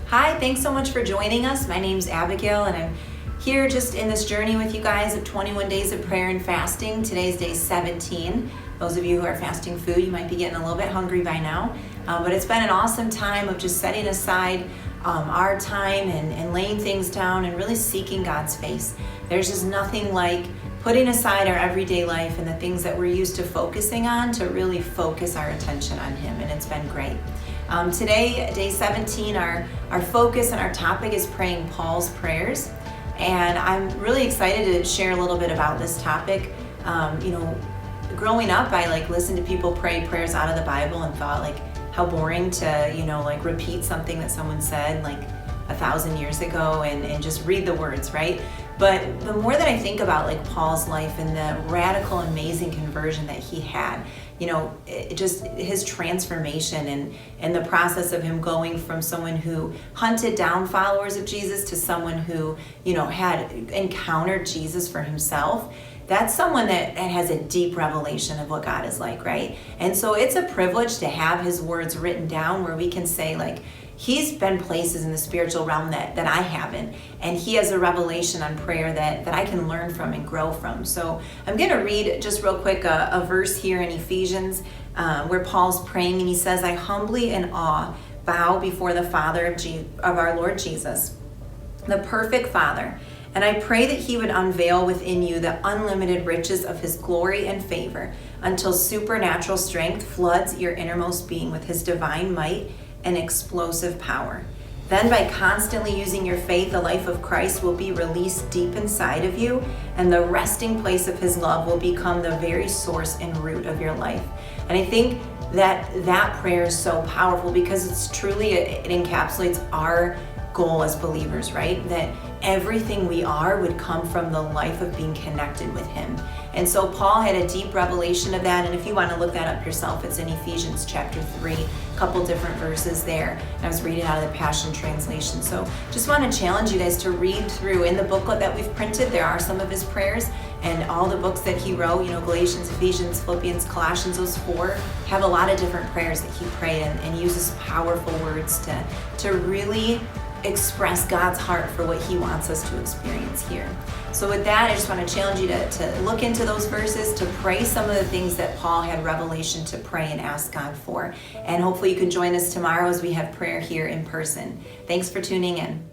Hi, thanks so much for joining us. My name's Abigail and I'm here just in this journey with you guys of 21 days of prayer and fasting. Today's day 17. Those of you who are fasting food, you might be getting a little bit hungry by now. But it's been an awesome time of just setting aside our time and laying things down and really seeking God's face. There's just nothing like putting aside our everyday life and the things that we're used to focusing on to really focus our attention on Him, and it's been great. Today, day 17, our focus and our topic is praying Paul's prayers, and I'm really excited to share a little bit about this topic. Growing up, I listened to people pray prayers out of the Bible and thought how boring to repeat something that someone said 1,000 years ago and just read the words, right? But the more that I think about Paul's life and the radical, amazing conversion that he had, just his transformation and the process of him going from someone who hunted down followers of Jesus to someone who, had encountered Jesus for himself. That's someone that has a deep revelation of what God is like, right? And so it's a privilege to have his words written down where we can say he's been places in the spiritual realm that I haven't, and he has a revelation on prayer that I can learn from and grow from. So I'm going to read just real quick a verse here in Ephesians where Paul's praying, and he says, "I humbly in awe bow before the Father of our Lord Jesus, the perfect Father, and I pray that he would unveil within you the unlimited riches of his glory and favor until supernatural strength floods your innermost being with his divine might and explosive power. Then by constantly using your faith, the life of Christ will be released deep inside of you, and the resting place of his love will become the very source and root of your life." And I think that prayer is so powerful because it encapsulates our goal as believers, right? That everything we are would come from the life of being connected with him. And so Paul had a deep revelation of that, and if you want to look that up yourself, it's in Ephesians chapter 3, a couple different verses there. I was reading out of the Passion Translation. So just want to challenge you guys to read through. In the booklet that we've printed, there are some of his prayers, and all the books that he wrote, Galatians, Ephesians, Philippians, Colossians, those four have a lot of different prayers that he prayed and uses powerful words to really express God's heart for what he wants us to experience here. So with that, I just want to challenge you to look into those verses, to pray some of the things that Paul had revelation to pray and ask God for. And hopefully you can join us tomorrow as we have prayer here in person. Thanks for tuning in.